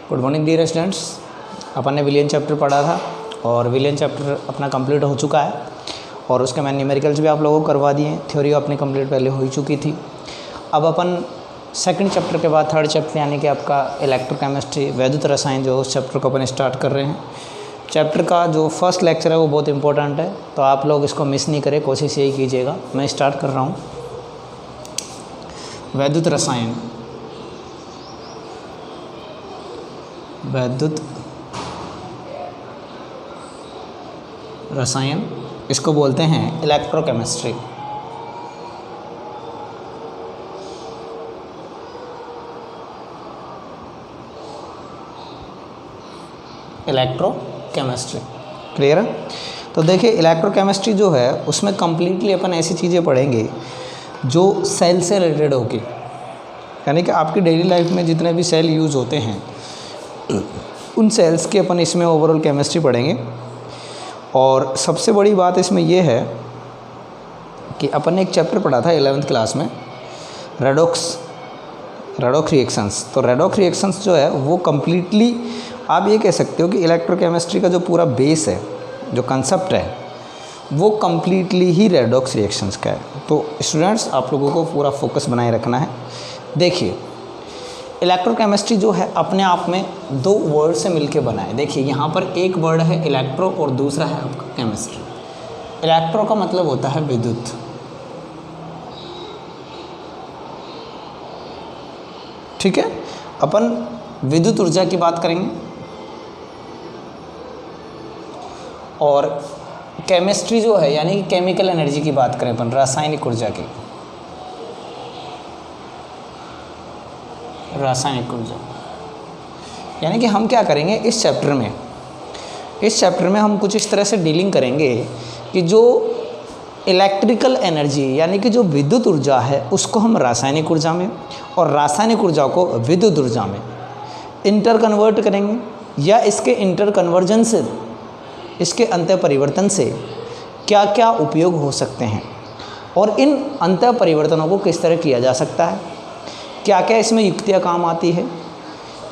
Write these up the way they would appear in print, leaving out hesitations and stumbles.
Good morning dear students. अपन ने विलियन चैप्टर पढ़ा था और विलियन चैप्टर अपना कंप्लीट हो चुका है और उसके मैंने न्यूमेरिकल्स भी आप लोगों को करवा दिए हैं। थ्योरी अपनी कंप्लीट पहले हो ही चुकी थी। अब अपन सेकंड चैप्टर के बाद थर्ड चैप्टर यानी कि आपका इलेक्ट्रोकेमिस्ट्री वैद्युत रसायन जो उस चैप्टर को अपन स्टार्ट कर रहे हैं। चैप्टर का जो फर्स्ट लेक्चर है वो बहुत इंपॉर्टेंट है, तो आप लोग इसको मिस नहीं करें, कोशिश यही कीजिएगा। मैं स्टार्ट कर रहा हूँ वैद्युत रसायन। वैद्युत रसायन इसको बोलते हैं इलेक्ट्रोकेमिस्ट्री। इलेक्ट्रोकेमिस्ट्री क्लियर है। तो देखिए इलेक्ट्रोकेमिस्ट्री जो है उसमें कम्प्लीटली अपन ऐसी चीज़ें पढ़ेंगे जो सेल से रिलेटेड होगी, यानी कि आपकी डेली लाइफ में जितने भी सेल यूज़ होते हैं उन सेल्स की अपन इसमें ओवरऑल केमिस्ट्री पढ़ेंगे। और सबसे बड़ी बात इसमें यह है कि अपन ने एक चैप्टर पढ़ा था 11th क्लास में, रेडॉक्स रिएक्शंस। तो रेडॉक्स रिएक्शंस जो है वो कम्प्लीटली आप ये कह सकते हो कि इलेक्ट्रोकेमिस्ट्री का जो पूरा बेस है, जो कंसेप्ट है, वो कम्प्लीटली ही रेडॉक्स रिएक्शंस का है। तो स्टूडेंट्स आप लोगों को पूरा फोकस बनाए रखना है। देखिए इलेक्ट्रोकेमिस्ट्री जो है अपने आप में दो वर्ड से मिलके बना है। देखिए यहाँ पर एक वर्ड है इलेक्ट्रो और दूसरा है आपका केमिस्ट्री। इलेक्ट्रो का मतलब होता है विद्युत, ठीक है। अपन विद्युत ऊर्जा की बात करेंगे और केमिस्ट्री जो है यानी कि केमिकल एनर्जी की बात करें अपन, रासायनिक ऊर्जा की, रासायनिक ऊर्जा। यानी कि हम क्या करेंगे इस चैप्टर में हम कुछ इस तरह से डीलिंग करेंगे कि जो इलेक्ट्रिकल एनर्जी यानी कि जो विद्युत ऊर्जा है उसको हम रासायनिक ऊर्जा में और रासायनिक ऊर्जा को विद्युत ऊर्जा में इंटर कन्वर्ट करेंगे, या इसके इंटर कन्वर्जन से, इसके अंतर परिवर्तन से क्या क्या उपयोग हो सकते हैं और इन अंतर परिवर्तनों को किस तरह किया जा सकता है, क्या क्या इसमें युक्तियाँ काम आती है,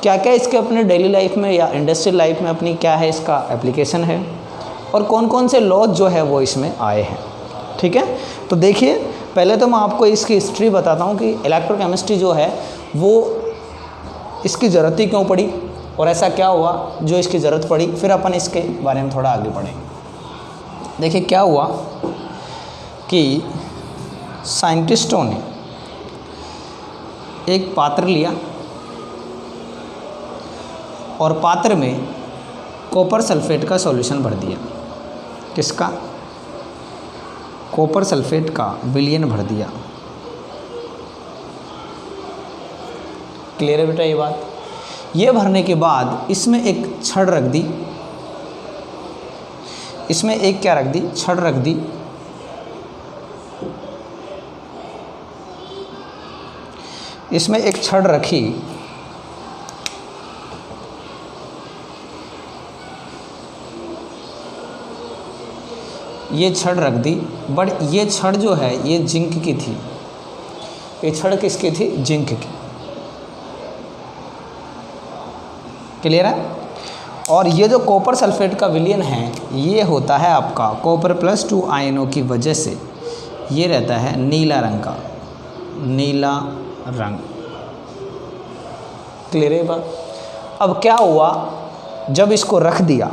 क्या क्या इसके अपने डेली लाइफ में या इंडस्ट्रियल लाइफ में अपनी क्या है इसका एप्लीकेशन है, और कौन कौन से लॉज जो है वो इसमें आए हैं, ठीक है। तो देखिए पहले तो मैं आपको इसकी हिस्ट्री बताता हूँ कि इलेक्ट्रोकेमिस्ट्री जो है वो इसकी ज़रूरत ही क्यों पड़ी और ऐसा क्या हुआ जो इसकी ज़रूरत पड़ी, फिर अपन इसके बारे में थोड़ा आगे बढ़ेंगे। देखिए क्या हुआ कि साइंटिस्टों ने एक पात्र लिया और पात्र में कॉपर सल्फेट का सॉल्यूशन भर दिया। किसका? कॉपर सल्फेट का विलयन भर दिया। क्लियर है बेटा ये बात? ये भरने के बाद इसमें एक छड़ रख दी, इसमें एक क्या रख दी? छड़ रख दी। इसमें एक छड़ रखी, ये छड़ रख दी, बट ये छड़ जो है ये जिंक की थी। ये छड़ किसकी थी? जिंक की। क्लियर है? और ये जो कॉपर सल्फेट का विलयन है ये होता है आपका कॉपर +2 आयनों की वजह से ये रहता है नीला रंग का, नीला रंग। क्लियर है बात? अब क्या हुआ, जब इसको रख दिया,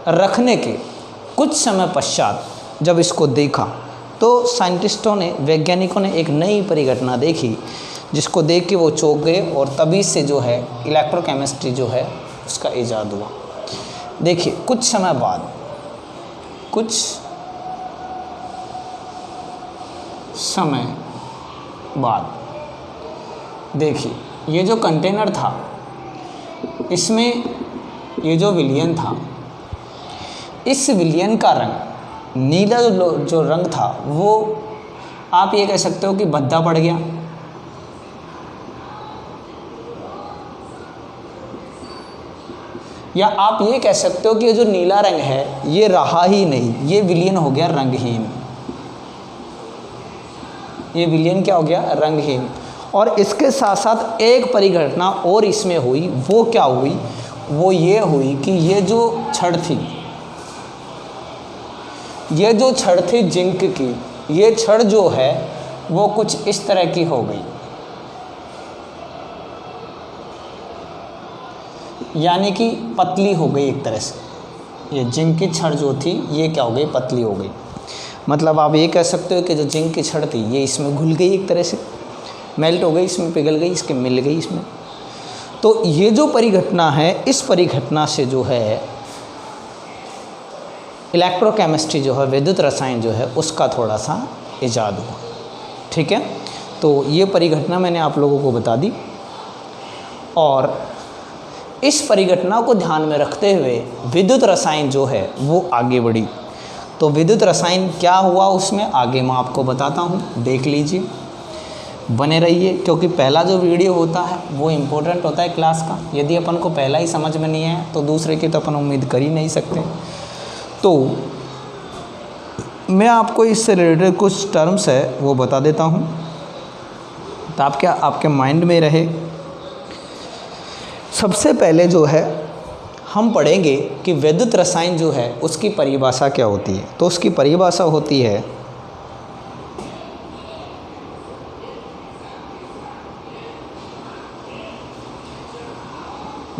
रखने के कुछ समय पश्चात जब इसको देखा तो साइंटिस्टों ने, वैज्ञानिकों ने एक नई परिघटना देखी जिसको देख के वो चौंक गए और तभी से जो है इलेक्ट्रोकेमिस्ट्री जो है उसका ईजाद हुआ। देखिए कुछ समय बाद देखिए ये जो कंटेनर था इसमें ये जो विलयन था, इस विलयन का रंग नीला जो रंग था वो आप ये कह सकते हो कि भद्दा पड़ गया, या आप ये कह सकते हो कि ये जो नीला रंग है ये रहा ही नहीं, ये विलयन हो गया रंगहीन। ये विलयन क्या हो गया? रंगहीन। और इसके साथ साथ एक परिघटना और इसमें हुई, वो क्या हुई, वो ये हुई कि ये जो छड़ थी, ये जो छड़ थी जिंक की, ये छड़ जो है वो कुछ इस तरह की हो गई, यानी कि पतली हो गई एक तरह से। ये जिंक की छड़ जो थी ये क्या हो गई, पतली हो गई। मतलब आप ये कह सकते हो कि जो जिंक की छड़ थी ये इसमें घुल गई, एक तरह से मेल्ट हो गई, इसमें पिघल गई, इसके मिल गई इसमें। तो ये जो परिघटना है, इस परिघटना से जो है इलेक्ट्रोकेमिस्ट्री जो है, विद्युत रसायन जो है, उसका थोड़ा सा इजाद हुआ। ठीक है, तो ये परिघटना मैंने आप लोगों को बता दी, और इस परिघटना को ध्यान में रखते हुए विद्युत रसायन जो है वो आगे बढ़ी। तो विद्युत रसायन क्या हुआ उसमें आगे मैं आपको बताता हूँ, देख लीजिए, बने रहिए, क्योंकि पहला जो वीडियो होता है वो इम्पोर्टेंट होता है क्लास का। यदि अपन को पहला ही समझ में नहीं है तो दूसरे की तो अपन उम्मीद कर ही नहीं सकते। तो मैं आपको इससे रिलेटेड कुछ टर्म्स है वो बता देता हूँ, तो आपके माइंड में रहे। सबसे पहले जो है हम पढ़ेंगे कि विद्युत रसायन जो है उसकी परिभाषा क्या होती है। तो उसकी परिभाषा होती है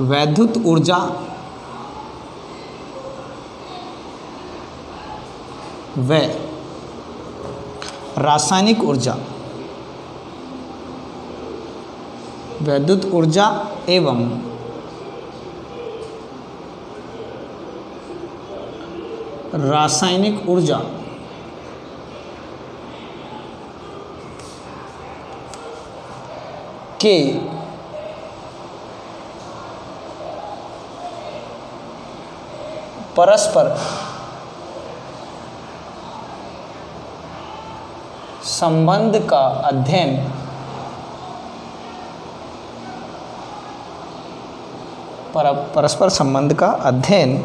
वैद्युत ऊर्जा व रासायनिक ऊर्जा, वैद्युत ऊर्जा एवं रासायनिक ऊर्जा के परस्पर संबंध का अध्ययन परस्पर संबंध का अध्ययन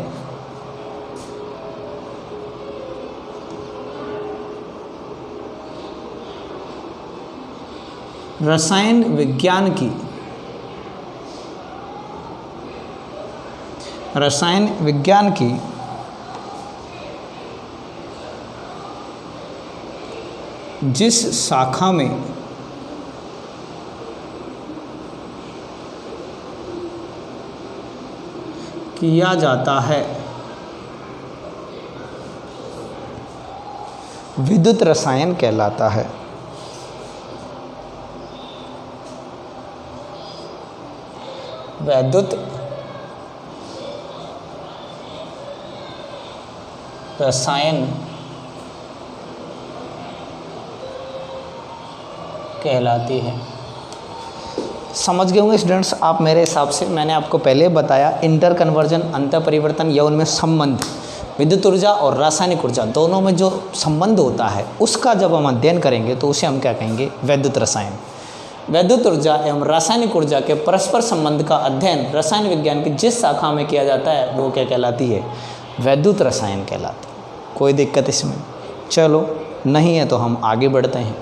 रसायन विज्ञान की जिस शाखा में किया जाता है विद्युत रसायन कहलाता है। वैद्युत रसायन कहलाती है। समझ गए होंगे स्टूडेंट्स आप मेरे हिसाब से। मैंने आपको पहले बताया इंटर कन्वर्जन, अंतर परिवर्तन या उनमें संबंध, विद्युत ऊर्जा और रासायनिक ऊर्जा दोनों में जो संबंध होता है उसका जब हम अध्ययन करेंगे तो उसे हम क्या कहेंगे, वैद्युत रसायन। वैद्युत ऊर्जा एवं रासायनिक ऊर्जा के परस्पर संबंध का अध्ययन रसायन विज्ञान की जिस शाखा में किया जाता है वो क्या कहलाती है, वैद्युत रसायन कहलाती है। कोई दिक्कत इसमें? चलो नहीं है तो हम आगे बढ़ते हैं।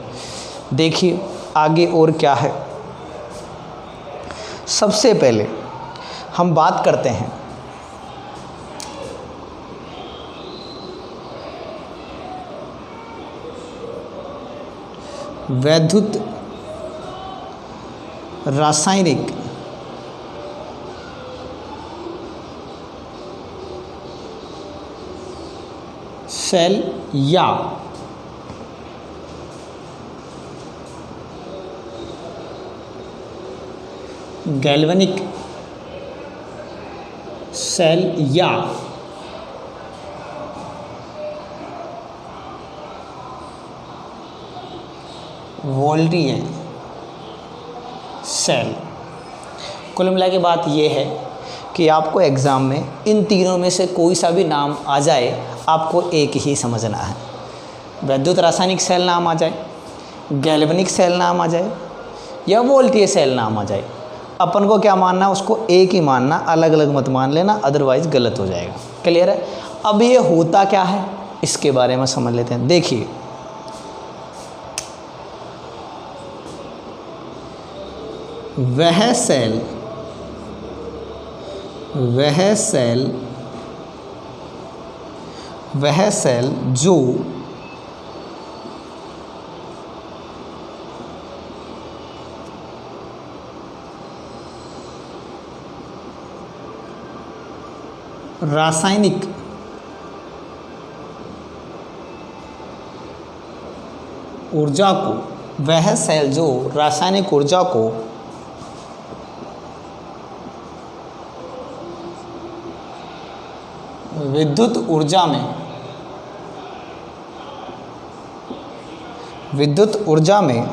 देखिए आगे और क्या है। सबसे पहले हम बात करते हैं वैद्युत रासायनिक सेल या गैल्वेनिक सेल या वोल्टेज सेल। कुल मिला के बात यह है कि आपको एग्ज़ाम में इन तीनों में से कोई सा भी नाम आ जाए आपको एक ही समझना है। वैद्युत रासायनिक सेल नाम आ जाए, गैल्वेनिक सेल नाम आ जाए या वोल्टेज सेल नाम आ जाए, अपन को क्या मानना है, उसको एक ही मानना, अलग अलग मत मान लेना, अदरवाइज गलत हो जाएगा। क्लियर है? अब ये होता क्या है इसके बारे में समझ लेते हैं। देखिए वह सेल जो रासायनिक ऊर्जा को, वह सेल जो रासायनिक ऊर्जा को विद्युत ऊर्जा में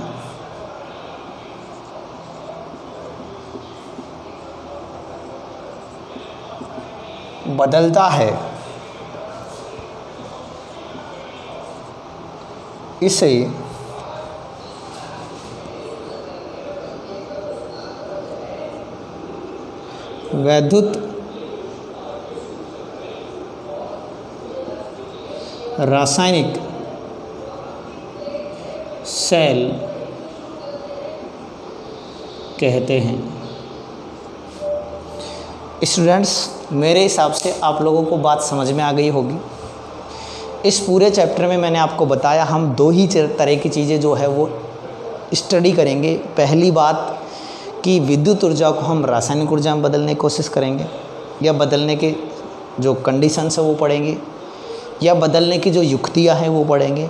बदलता है, इसे वैद्युत रासायनिक सेल कहते हैं। स्टूडेंट्स, मेरे हिसाब से आप लोगों को बात समझ में आ गई होगी। इस पूरे चैप्टर में मैंने आपको बताया हम दो ही तरह की चीज़ें जो है वो स्टडी करेंगे। पहली बात कि विद्युत ऊर्जा को हम रासायनिक ऊर्जा में बदलने की कोशिश करेंगे, या बदलने के जो कंडीशंस है वो पढ़ेंगे, या बदलने की जो युक्तियाँ हैं वो पढ़ेंगे,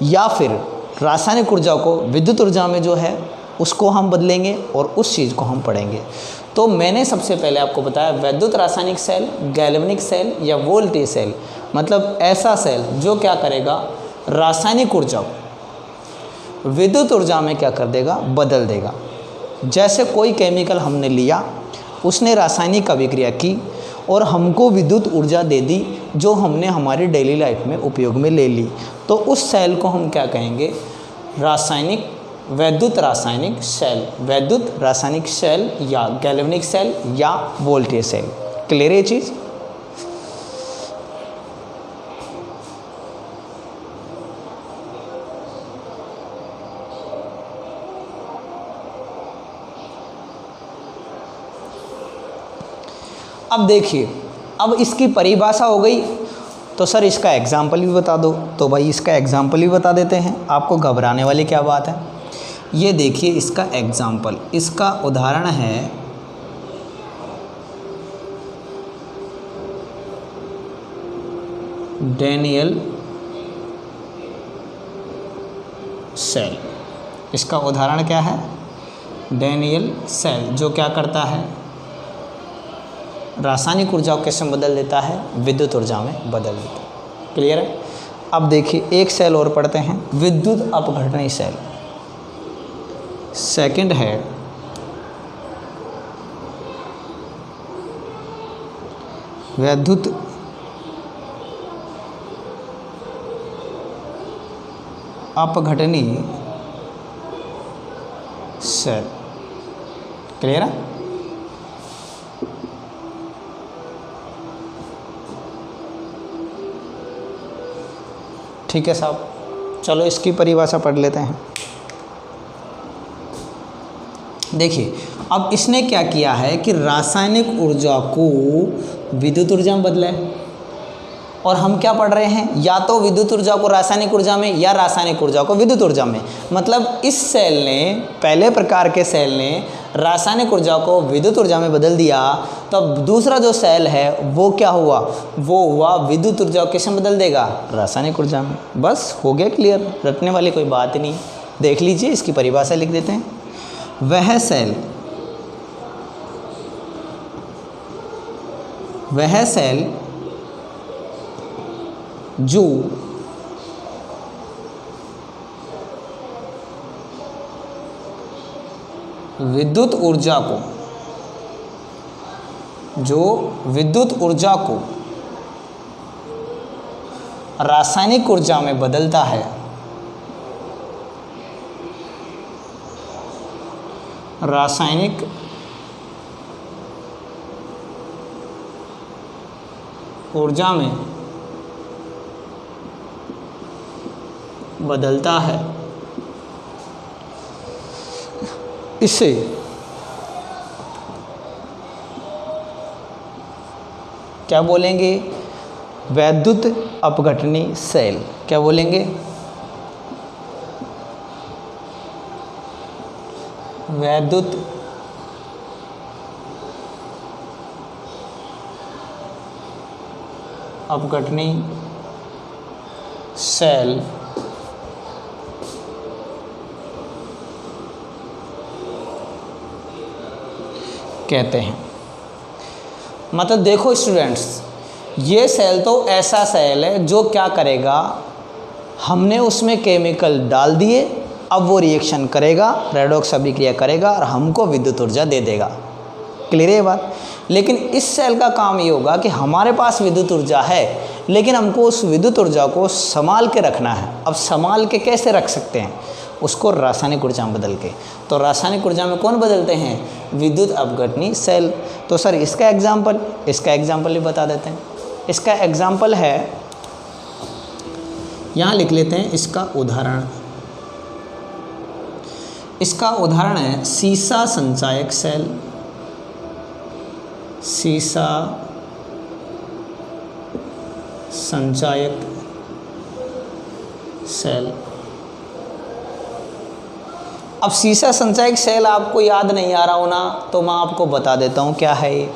या फिर रासायनिक ऊर्जा को विद्युत ऊर्जा में जो है उसको हम बदलेंगे और उस चीज़ को हम पढ़ेंगे। तो मैंने सबसे पहले आपको बताया वैद्युत रासायनिक सेल, गैल्वेनिक सेल या वोल्टेज सेल, मतलब ऐसा सेल जो क्या करेगा, रासायनिक ऊर्जा को विद्युत ऊर्जा में क्या कर देगा, बदल देगा। जैसे कोई केमिकल हमने लिया, उसने रासायनिक अभिक्रिया की और हमको विद्युत ऊर्जा दे दी जो हमने हमारी डेली लाइफ में उपयोग में ले ली, तो उस सेल को हम क्या कहेंगे, वैद्युत रासायनिक सेल या गैल्वेनिक सेल या वोल्टेज सेल। क्लियर है ये चीज़? अब देखिए, अब इसकी परिभाषा हो गई, तो सर इसका एग्जाम्पल भी बता दो। तो भाई इसका एग्जाम्पल भी बता देते हैं, आपको घबराने वाली क्या बात है। ये देखिए इसका एग्जाम्पल, इसका उदाहरण है डैनियल सेल। इसका उदाहरण क्या है, डैनियल सेल, जो क्या करता है, रासायनिक ऊर्जा को कैसे बदल देता है, विद्युत ऊर्जा में बदल देता है। क्लियर है? अब देखिए एक सेल और पढ़ते हैं, विद्युत अपघटनी सेल। सेकंड है विद्युत अपघटनी सेल। क्लियर है? ठीक है साहब, चलो इसकी परिभाषा पढ़ लेते हैं। देखिए अब इसने क्या किया है कि रासायनिक ऊर्जा को विद्युत ऊर्जा में बदला है, और हम क्या पढ़ रहे हैं, या तो विद्युत ऊर्जा को रासायनिक ऊर्जा में या रासायनिक ऊर्जा को विद्युत ऊर्जा में। मतलब इस सेल ने, पहले प्रकार के सेल ने रासायनिक ऊर्जा को विद्युत ऊर्जा में बदल दिया, तब दूसरा जो सेल है वो क्या हुआ, वो हुआ विद्युत ऊर्जा को कैसे बदल देगा, रासायनिक ऊर्जा में। बस हो गया क्लियर, रटने वाली कोई बात नहीं। देख लीजिए इसकी परिभाषा लिख देते हैं। वह सेल जो विद्युत ऊर्जा को रासायनिक ऊर्जा में बदलता है, रासायनिक ऊर्जा में बदलता है, इसे क्या बोलेंगे? वैद्युत अपघटनी सेल। क्या बोलेंगे? वैद्युत अपघटनी सेल कहते हैं। मतलब देखो स्टूडेंट्स, ये सेल तो ऐसा सेल है जो क्या करेगा, हमने उसमें केमिकल डाल दिए, अब वो रिएक्शन करेगा, रेडॉक्स अभिक्रिया करेगा और हमको विद्युत ऊर्जा दे देगा। क्लियर है बात? लेकिन इस सेल का काम ये होगा कि हमारे पास विद्युत ऊर्जा है, लेकिन हमको उस विद्युत ऊर्जा को संभाल के रखना है। अब संभाल के कैसे रख सकते हैं? उसको रासायनिक ऊर्जा में बदल के। तो रासायनिक ऊर्जा में कौन बदलते हैं? विद्युत अपघटनी सेल। तो सर इसका एग्जाम्पल भी बता देते हैं। इसका एग्जाम्पल है, यहाँ लिख लेते हैं इसका उदाहरण। इसका उदाहरण है सीसा संचायक सेल। सीसा संचायक सेल। अब सीसा संचायक सेल आपको याद नहीं आ रहा हो ना, तो मैं आपको बता देता हूँ क्या है ये।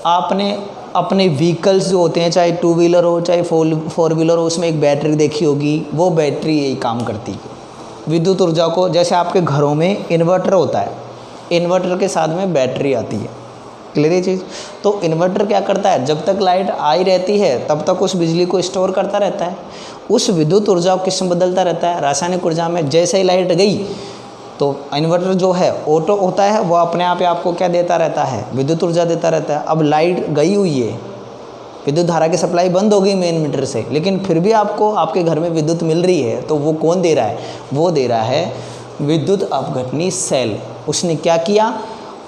आपने अपने व्हीकल्स जो होते हैं, चाहे टू व्हीलर हो चाहे फोर व्हीलर हो, उसमें एक बैटरी देखी होगी। वो बैटरी यही काम करती है, विद्युत ऊर्जा को। जैसे आपके घरों में इन्वर्टर होता है, इन्वर्टर के साथ में बैटरी आती है। क्लियर है चीज़? तो इन्वर्टर क्या करता है, जब तक लाइट आई रहती है तब तक उस बिजली को स्टोर करता रहता है। उस विद्युत ऊर्जा को किस में बदलता रहता है? रासायनिक ऊर्जा में। जैसे ही लाइट गई तो इन्वर्टर जो है ऑटो होता है, वो अपने आप ही आपको क्या देता रहता है? विद्युत ऊर्जा देता रहता है। अब लाइट गई हुई है, विद्युत धारा की सप्लाई बंद हो गई मेन मीटर से, लेकिन फिर भी आपको आपके घर में विद्युत मिल रही है, तो वो कौन दे रहा है? वो दे रहा है विद्युत अपघटनी सेल। उसने क्या किया,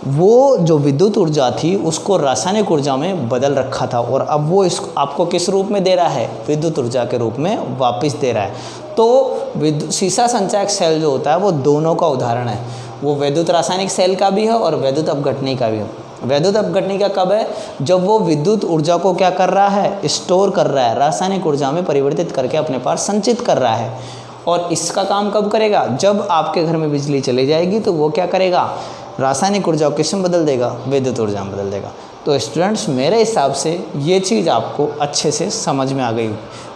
वो जो विद्युत ऊर्जा थी उसको रासायनिक ऊर्जा में बदल रखा था, और अब वो आपको किस रूप में दे रहा है? विद्युत ऊर्जा के रूप में वापस दे रहा है। तो सीसा संचायक सेल जो होता है वो दोनों का उदाहरण है। वो वैद्युत रासायनिक सेल का भी है और वैद्युत अपघटनी का भी है। वैद्युत अपघटनी का कब है? जब वो विद्युत ऊर्जा को क्या कर रहा है? स्टोर कर रहा है, रासायनिक ऊर्जा में परिवर्तित करके अपने पास संचित कर रहा है। और इसका काम कब करेगा? जब आपके घर में बिजली चली जाएगी तो वो क्या करेगा? रासायनिक ऊर्जा को किस में बदल देगा? विद्युत ऊर्जा में बदल देगा। तो स्टूडेंट्स, मेरे हिसाब से ये चीज़ आपको अच्छे से समझ में आ गई।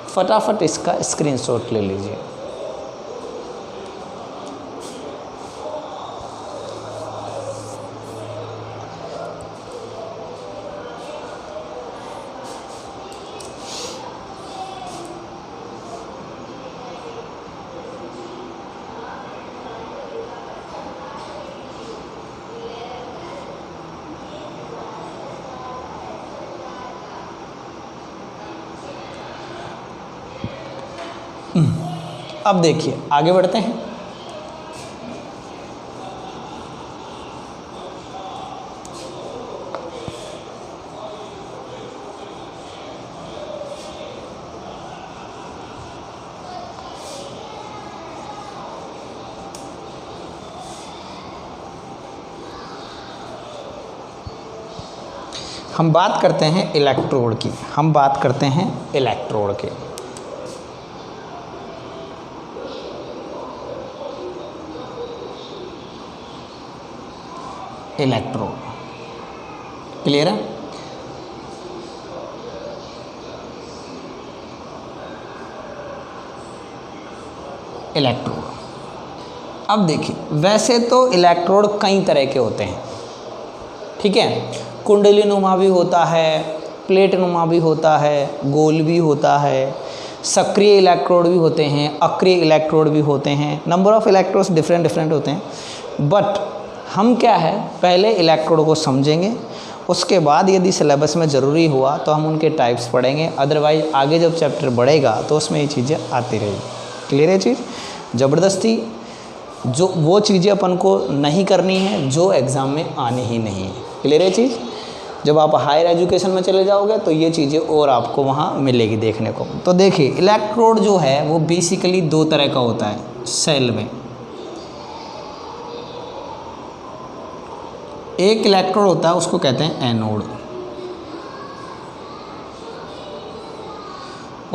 फटाफट इसका स्क्रीनशॉट ले लीजिए। अब देखिए आगे बढ़ते हैं। हम बात करते हैं इलेक्ट्रोड की। हम बात करते हैं इलेक्ट्रोड के। इलेक्ट्रोड क्लियर है? इलेक्ट्रोड, अब देखिए, वैसे तो इलेक्ट्रोड कई तरह के होते हैं, ठीक है। कुंडली नुमा भी होता है, प्लेट नुमा भी होता है, गोल भी होता है, सक्रिय इलेक्ट्रोड भी होते हैं, अक्रिय इलेक्ट्रोड भी होते हैं। नंबर ऑफ इलेक्ट्रोड्स डिफरेंट होते हैं। बट हम क्या है, पहले इलेक्ट्रोड को समझेंगे, उसके बाद यदि सिलेबस में ज़रूरी हुआ तो हम उनके टाइप्स पढ़ेंगे। अदरवाइज आगे जब चैप्टर बढ़ेगा तो उसमें ये चीज़ें आती रहेगी। क्लियर है चीज़? ज़बरदस्ती जो वो चीज़ें अपन को नहीं करनी है जो एग्ज़ाम में आनी ही नहीं है। क्लियर है चीज़? जब आप हायर एजुकेशन में चले जाओगे तो ये चीज़ें और आपको वहाँ मिलेगी देखने को। तो देखिए, इलेक्ट्रोड जो है वो बेसिकली दो तरह का होता है सेल में। एक इलेक्ट्रोड होता है उसको कहते हैं एनोड,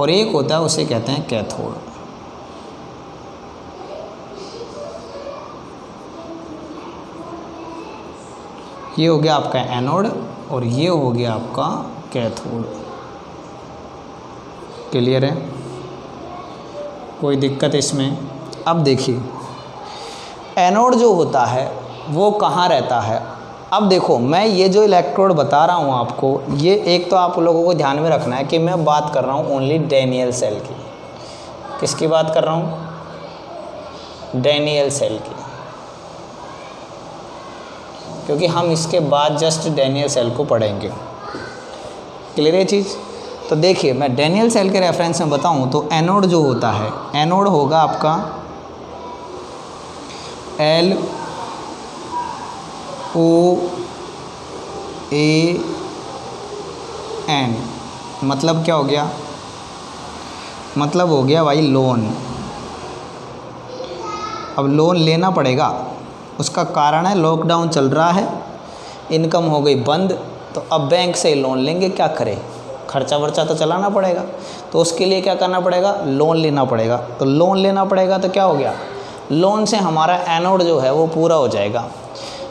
और एक होता है उसे कहते हैं कैथोड। ये हो गया आपका एनोड और ये हो गया आपका कैथोड। क्लियर है? कोई दिक्कत इसमें? अब देखिए एनोड जो होता है वो कहाँ रहता है। अब देखो मैं ये जो इलेक्ट्रोड बता रहा हूँ आपको, ये एक तो आप लोगों को ध्यान में रखना है कि मैं बात कर रहा हूँ ओनली डैनियल सेल की। किसकी बात कर रहा हूँ? डैनियल सेल की, क्योंकि हम इसके बाद जस्ट डैनियल सेल को पढ़ेंगे। क्लियर है चीज़? तो देखिए मैं डैनियल सेल के रेफरेंस में बताऊँ तो एनोड जो होता है, एनोड होगा आपका LOAN। मतलब क्या हो गया? मतलब हो गया भाई लोन। अब लोन लेना पड़ेगा, उसका कारण है लॉकडाउन चल रहा है, इनकम हो गई बंद, तो अब बैंक से लोन लेंगे, क्या करें, खर्चा वर्चा तो चलाना पड़ेगा, तो उसके लिए क्या करना पड़ेगा? लोन लेना पड़ेगा। तो लोन लेना पड़ेगा तो क्या हो गया? लोन से हमारा एनोड जो है वो पूरा हो जाएगा।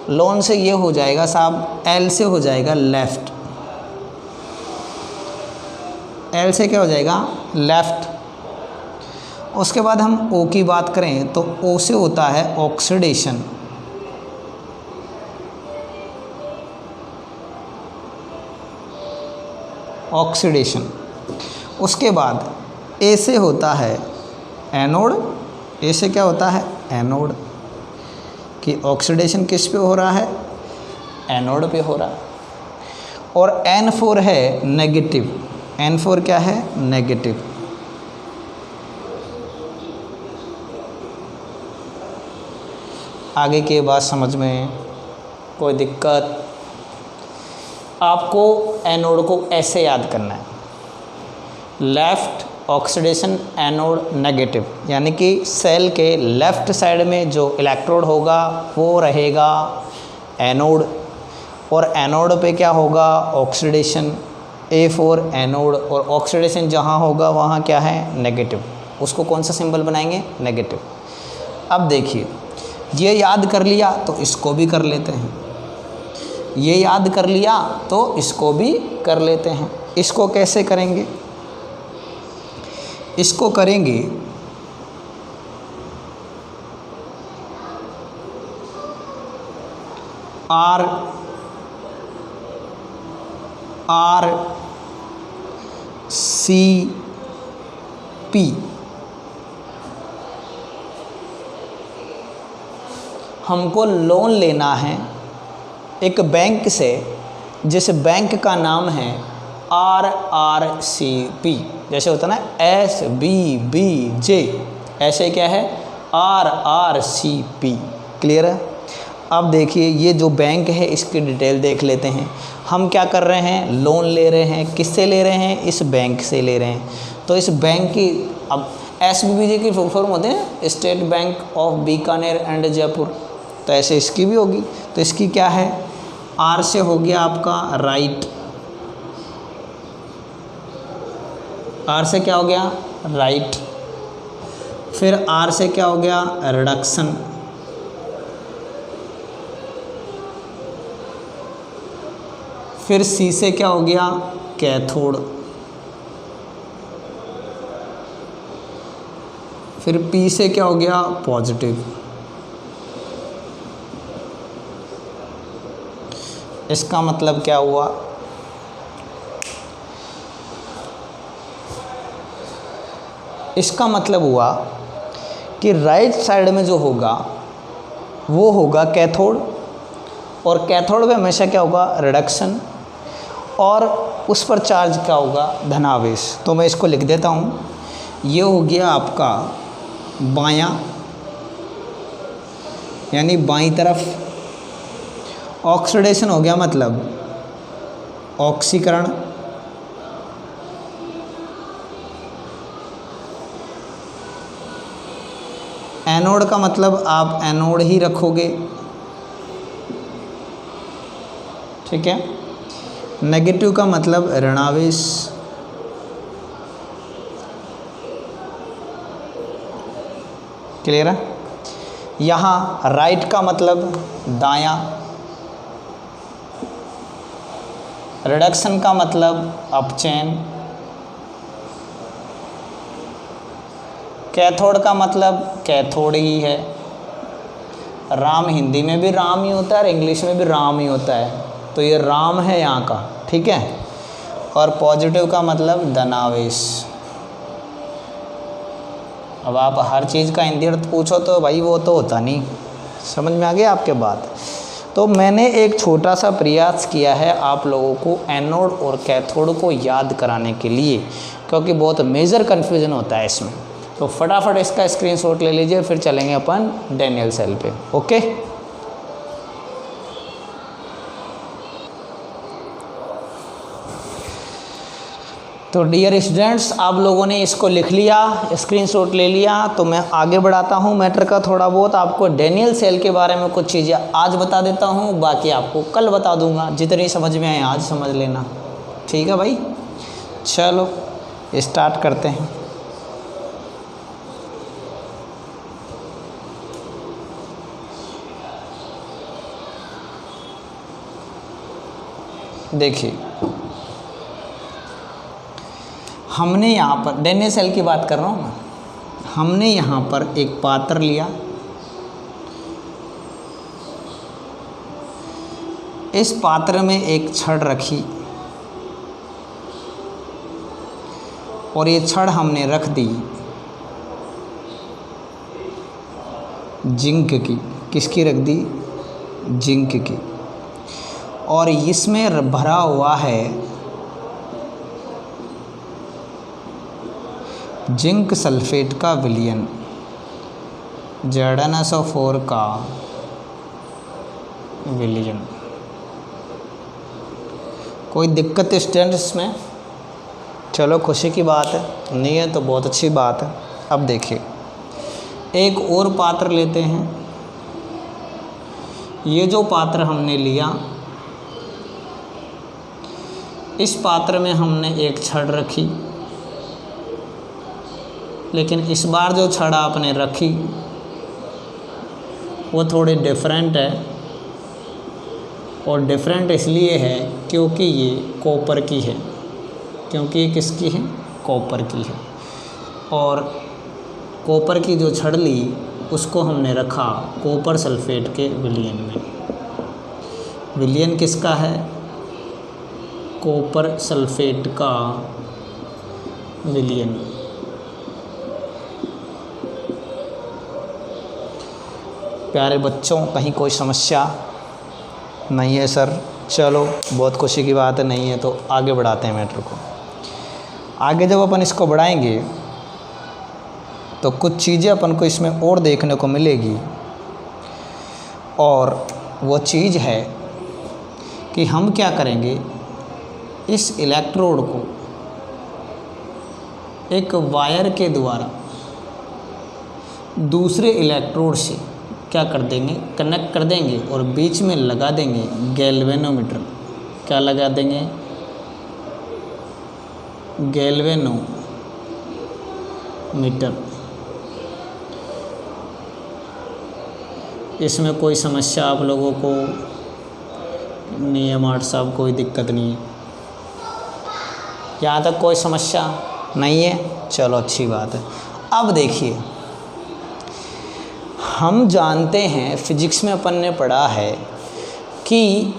लोन से ये हो जाएगा साहब, एल से हो जाएगा लेफ़्ट, एल से क्या हो जाएगा? लेफ़्ट। उसके बाद हम ओ की बात करें तो ओ से होता है ऑक्सीडेशन। ऑक्सीडेशन। उसके बाद ए से होता है एनोड। ए से क्या होता है? एनोड। कि ऑक्सीडेशन किस पे हो रहा है? एनोड पे हो रहा है। और N4 है नेगेटिव। N4 क्या है? नेगेटिव। आगे की बात समझ में? कोई दिक्कत? आपको एनोड को ऐसे याद करना है, लेफ़्ट ऑक्सीडेशन एनोड नेगेटिव, यानी कि सेल के लेफ़्ट साइड में जो इलेक्ट्रोड होगा वो रहेगा एनोड, और एनोड पे क्या होगा? ऑक्सीडेशन, A4 एनोड, और ऑक्सीडेशन जहाँ होगा वहाँ क्या है? नेगेटिव। उसको कौन सा सिंबल बनाएंगे? नेगेटिव। अब देखिए ये याद कर लिया तो इसको भी कर लेते हैं, ये याद कर लिया तो इसको भी कर लेते हैं। इसको कैसे करेंगे? इसको करेंगे RCP। हमको लोन लेना है एक बैंक से, जिस बैंक का नाम है RRCP। जैसे होता है ना SBBJ, ऐसे क्या है? RRCP। क्लियर है? अब देखिए ये जो बैंक है इसकी डिटेल देख लेते हैं। हम क्या कर रहे हैं? लोन ले रहे हैं। किससे ले रहे हैं? इस बैंक से ले रहे हैं। तो इस बैंक की, अब SBBJ की फुल फॉर्म होते हैं state bank of Bikaner and Jaipur, तो ऐसे इसकी भी होगी। तो इसकी क्या है? R से हो गया आपका राइट। R से क्या हो गया? राइट। फिर R से क्या हो गया? रिडक्शन। फिर C से क्या हो गया? कैथोड। फिर P से क्या हो गया? पॉजिटिव। इसका मतलब क्या हुआ? इसका मतलब हुआ कि राइट साइड में जो होगा वो होगा कैथोड, और कैथोड में हमेशा क्या होगा? रिडक्शन, और उस पर चार्ज क्या होगा? धनावेश। तो मैं इसको लिख देता हूँ। ये हो गया आपका बायां, यानी बाईं तरफ। ऑक्सीडेशन हो गया मतलब ऑक्सीकरण। एनोड का मतलब आप एनोड ही रखोगे, ठीक है। नेगेटिव का मतलब ऋणावेश। क्लियर है। यहाँ राइट का मतलब दायां, रिडक्शन का मतलब अप चेन, कैथोड का मतलब कैथोड ही है। राम हिंदी में भी राम ही होता है और इंग्लिश में भी राम ही होता है, तो ये राम है यहाँ का, ठीक है। और पॉजिटिव का मतलब धनावेश। अब आप हर चीज़ का हिंदी अर्थ पूछो तो भाई वो तो होता नहीं। समझ में आ गया आपके बात। तो मैंने एक छोटा सा प्रयास किया है आप लोगों को एनोड और कैथोड को याद कराने के लिए, क्योंकि बहुत मेजर कन्फ्यूज़न होता है इसमें। तो फटाफट इसका स्क्रीनशॉट ले लीजिए, फिर चलेंगे अपन डैनियल सेल पे। ओके, तो डियर स्टूडेंट्स, आप लोगों ने इसको लिख लिया, स्क्रीनशॉट ले लिया, तो मैं आगे बढ़ाता हूँ मैटर का थोड़ा बहुत। आपको डैनियल सेल के बारे में कुछ चीज़ें आज बता देता हूँ, बाकी आपको कल बता दूँगा। जितनी समझ में आए आज समझ लेना, ठीक है भाई। चलो स्टार्ट करते हैं। देखिए, हमने यहाँ पर डैनियल सेल की बात कर रहा हूँ मैं। हमने यहाँ पर एक पात्र लिया, इस पात्र में एक छड़ रखी और ये छड़ हमने रख दी जिंक की। किसकी रख दी? जिंक की। और इसमें भरा हुआ है जिंक सल्फेट का विलयन, ZnSO4 का विलयन। कोई दिक्कत स्टूडेंट इसमें? चलो खुशी की बात है, नहीं है तो बहुत अच्छी बात है। अब देखिए, एक और पात्र लेते हैं। ये जो पात्र हमने लिया, इस पात्र में हमने एक छड़ रखी, लेकिन इस बार जो छड़ आपने रखी वो थोड़ी डिफरेंट है। और डिफरेंट इसलिए है क्योंकि ये कॉपर की है। क्योंकि ये किसकी है? कॉपर की है। और कॉपर की जो छड़ ली उसको हमने रखा कॉपर सल्फेट के विलयन में। विलयन किसका है? कॉपर सल्फेट का विलयन। प्यारे बच्चों, कहीं कोई समस्या नहीं है सर? चलो बहुत खुशी की बात है, नहीं है तो आगे बढ़ाते हैं मैटर को। आगे जब अपन इसको बढ़ाएंगे तो कुछ चीज़ें अपन को इसमें और देखने को मिलेगी। और वो चीज़ है कि हम क्या करेंगे, इस इलेक्ट्रोड को एक वायर के द्वारा दूसरे इलेक्ट्रोड से क्या कर देंगे, कनेक्ट कर देंगे और बीच में लगा देंगे गैल्वेनोमीटर। क्या लगा देंगे? गैल्वेनोमीटर। इसमें कोई समस्या आप लोगों को नहीं है मार्ट साहब? कोई दिक्कत नहीं है? यहाँ तक कोई समस्या नहीं है? चलो अच्छी बात है। अब देखिए, हम जानते हैं फिजिक्स में अपन ने पढ़ा है कि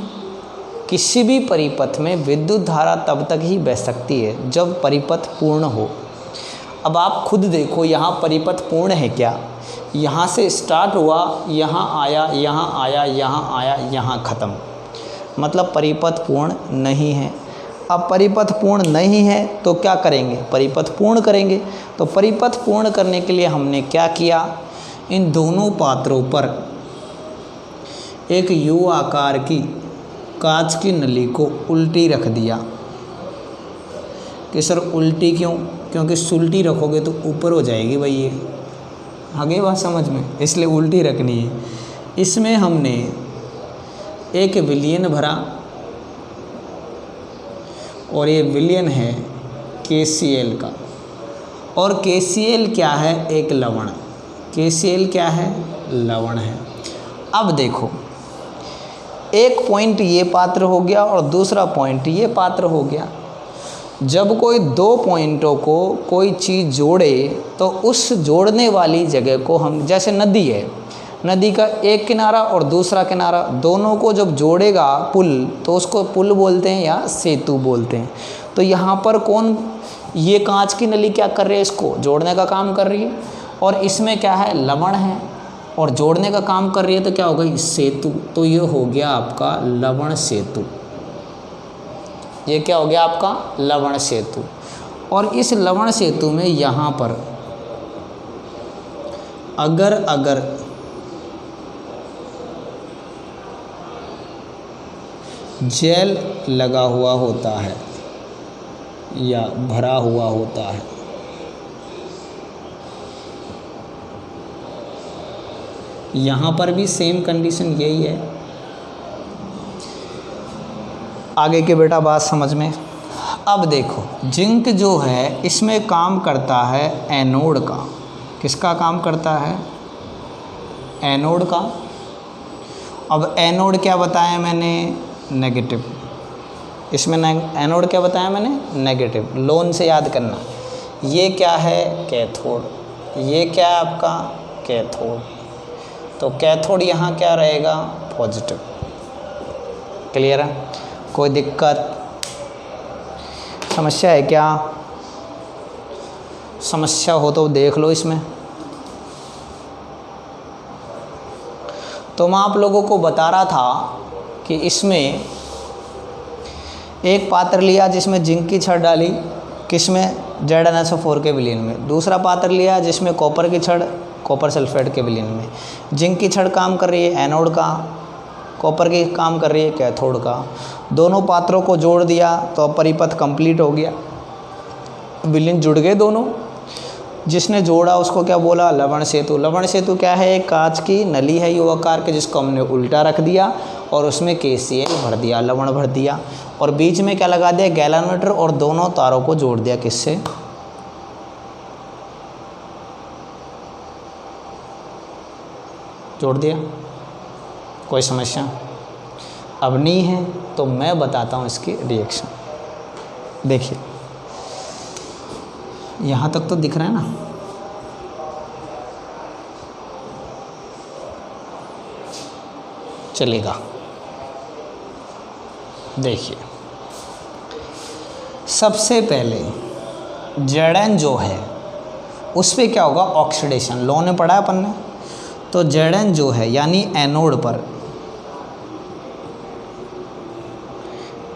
किसी भी परिपथ में विद्युत धारा तब तक ही बह सकती है जब परिपथ पूर्ण हो। अब आप खुद देखो, यहाँ परिपथ पूर्ण है क्या? यहाँ से स्टार्ट हुआ, यहाँ आया, यहाँ आया, यहाँ आया, यहाँ ख़त्म, मतलब परिपथ पूर्ण नहीं है। अब परिपथ पूर्ण नहीं है तो क्या करेंगे? परिपथ पूर्ण करेंगे। तो परिपथ पूर्ण करने के लिए हमने क्या किया, इन दोनों पात्रों पर एक यू आकार की कांच की नली को उल्टी रख दिया। कि सर उल्टी क्यों? क्योंकि सुल्टी रखोगे तो ऊपर हो जाएगी भाई, ये आगे बात समझ में, इसलिए उल्टी रखनी है। इसमें हमने एक विलयन भरा और ये विलयन है KCl का। और KCl क्या है? एक लवण। KCl क्या है? लवण है। अब देखो, एक पॉइंट ये पात्र हो गया और दूसरा पॉइंट ये पात्र हो गया। जब कोई दो पॉइंटों को कोई चीज़ जोड़े तो उस जोड़ने वाली जगह को हम, जैसे नदी है, नदी का एक किनारा और दूसरा किनारा, दोनों को जब जोड़ेगा पुल, तो उसको पुल बोलते हैं या सेतु बोलते हैं। तो यहाँ पर कौन, ये कांच की नली क्या कर रही है? इसको जोड़ने का काम कर रही है। और इसमें क्या है? लवण है और जोड़ने का काम कर रही है, तो क्या होगा? सेतु। तो ये हो गया आपका लवण सेतु। ये क्या हो गया आपका? लवण सेतु। और इस लवण सेतु में यहाँ पर अगर जेल लगा हुआ होता है या भरा हुआ होता है, यहाँ पर भी सेम कंडीशन यही है। आगे के बेटा बात समझ में। अब देखो, जिंक जो है इसमें काम करता है एनोड का। किसका काम करता है? एनोड का। अब एनोड क्या बताया मैंने? नेगेटिव। इसमें एनोड क्या बताया मैंने? नेगेटिव। लोन से याद करना। ये क्या है? कैथोड। ये क्या है आपका? कैथोड। तो कैथोड यहाँ क्या रहेगा? पॉजिटिव। क्लियर है? कोई दिक्कत, समस्या है क्या? समस्या हो तो देख लो इसमें। तो मैं आप लोगों को बता रहा था कि इसमें एक पात्र लिया जिसमें जिंक की छड़ डाली, किसमें? ZnSO4 के विलीन में। दूसरा पात्र लिया जिसमें कॉपर की छड़, कॉपर सल्फेट के विलीन में। जिंक की छड़ काम कर रही है एनोड का, कॉपर की काम कर रही है कैथोड का। दोनों पात्रों को जोड़ दिया तो परिपथ कंप्लीट हो गया, विलीन जुड़ गए दोनों। जिसने जोड़ा उसको क्या बोला? लवण सेतु। लवण सेतु क्या है? एक कांच की नली है यू आकार के, जिसको हमने उल्टा रख दिया और उसमें KCl भर दिया, लवण भर दिया, और बीच में क्या लगा दिया? गैल्वेनोमीटर, और दोनों तारों को जोड़ दिया। किससे? जोड़ दिया। कोई समस्या अब नहीं है तो मैं बताता हूँ इसकी रिएक्शन। देखिए, यहाँ तक तो दिख रहा है ना? चलेगा। देखिए, सबसे पहले Zn जो है उस पर क्या होगा? ऑक्सीडेशन। लॉ ने पढ़ा है अपन ने। तो Zn जो है यानी एनोड पर,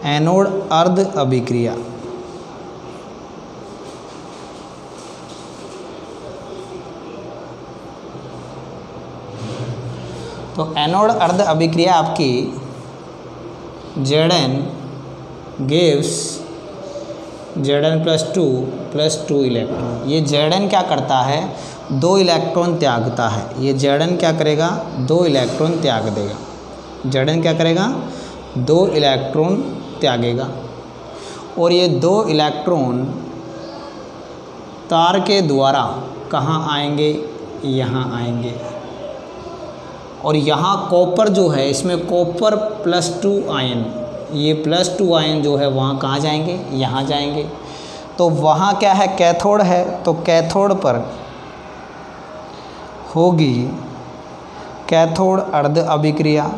एनोड अर्ध अभिक्रिया, तो एनोड अर्ध अभिक्रिया आपकी Zn गिव्स Zn+2 इलेक्ट्रॉन। ये Zn क्या करता है? 2 इलेक्ट्रॉन त्यागता है। ये Zn क्या करेगा? 2 इलेक्ट्रॉन त्याग देगा। Zn क्या करेगा? 2 इलेक्ट्रॉन त्यागेगा। और ये 2 इलेक्ट्रॉन तार के द्वारा कहाँ आएंगे? यहाँ आएंगे। और यहाँ कॉपर जो है, इसमें कॉपर +2 आयन, ये +2 आयन जो है वहाँ कहाँ जाएंगे? यहाँ जाएंगे। तो वहाँ क्या है? कैथोड है। तो कैथोड पर होगी कैथोड अर्ध अभिक्रिया,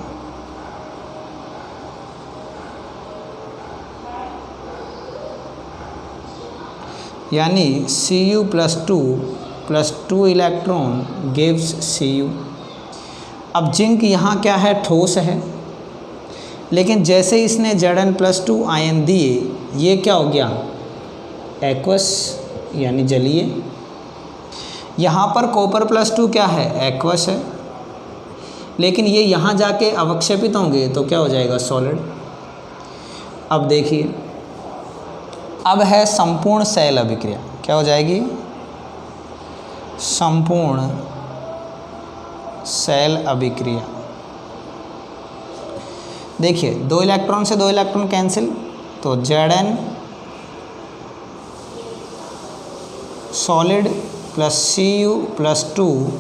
यानी Cu+2 इलेक्ट्रॉन गिव्स Cu। अब जिंक यहाँ क्या है? ठोस है। लेकिन जैसे इसने Zn+2 आयन दिए, ये क्या हो गया? एक्वस यानी जलीय। यहाँ पर कॉपर +2 क्या है? एक्वस है। लेकिन ये यहाँ जाके अवक्षेपित होंगे तो क्या हो जाएगा? सॉलिड। अब देखिए, अब है संपूर्ण सेल अभिक्रिया। क्या हो जाएगी? संपूर्ण सेल अभिक्रिया। देखिए, 2 इलेक्ट्रॉन से 2 इलेक्ट्रॉन कैंसिल, तो Zn solid +Cu+2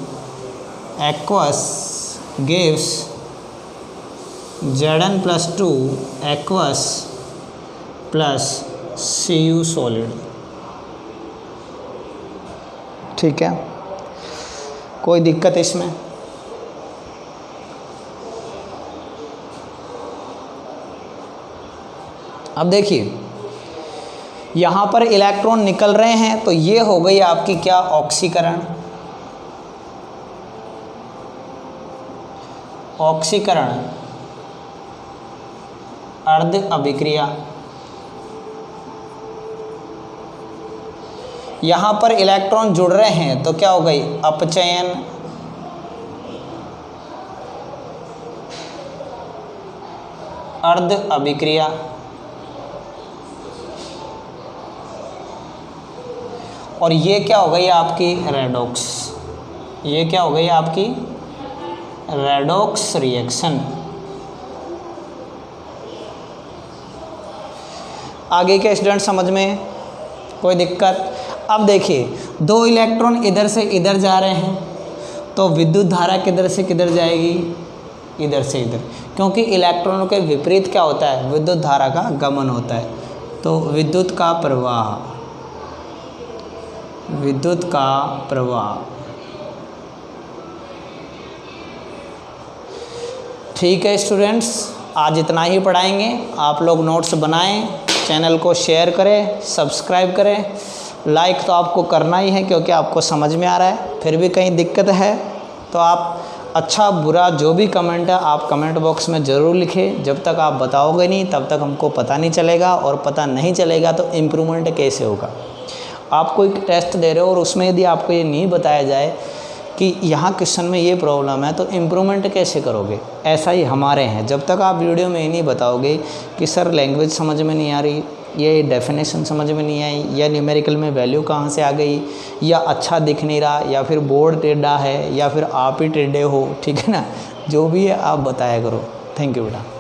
aqueous gives Zn+2 aqueous plus Cu solid। ठीक है, कोई दिक्कत इसमें? अब देखिए यहाँ पर इलेक्ट्रॉन निकल रहे हैं, तो ये हो गई आपकी क्या, ऑक्सीकरण। ऑक्सीकरण अर्ध अभिक्रिया। यहाँ पर इलेक्ट्रॉन जुड़ रहे हैं तो क्या हो गई, अपचयन। अर्ध अभिक्रिया। और ये क्या हो गई आपकी, रेडॉक्स। ये क्या हो गई आपकी, रेडॉक्स रिएक्शन। आगे के स्टूडेंट समझ में कोई दिक्कत? अब देखिए, दो इलेक्ट्रॉन इधर से इधर जा रहे हैं, तो विद्युत धारा किधर से किधर जाएगी, इधर से इधर, क्योंकि इलेक्ट्रॉनों के विपरीत क्या होता है, विद्युत धारा का गमन होता है। तो विद्युत का प्रवाह, विद्युत का प्रवाह। ठीक है स्टूडेंट्स, आज इतना ही पढ़ाएंगे। आप लोग नोट्स बनाएं, चैनल को शेयर करें, सब्सक्राइब करें। लाइक तो आपको करना ही है क्योंकि आपको समझ में आ रहा है। फिर भी कहीं दिक्कत है तो आप अच्छा बुरा जो भी कमेंट है आप कमेंट बॉक्स में ज़रूर लिखें। जब तक आप बताओगे नहीं तब तक हमको पता नहीं चलेगा, और पता नहीं चलेगा तो इम्प्रूवमेंट कैसे होगा। आप कोई टेस्ट दे रहे हो और उसमें यदि आपको ये नहीं बताया जाए कि यहाँ क्वेश्चन में ये प्रॉब्लम है, तो इम्प्रूवमेंट कैसे करोगे? ऐसा ही हमारे हैं, जब तक आप वीडियो में ये नहीं बताओगे कि सर लैंग्वेज समझ में नहीं आ रही, ये डेफिनेशन समझ में नहीं आई, या न्यूमेरिकल में वैल्यू कहाँ से आ गई, या अच्छा दिख नहीं रहा, या फिर बोर्ड टेढ़ा है, या फिर आप ही टेढ़े हो, ठीक है ना, जो भी है आप बताया करो। थैंक यू बेटा।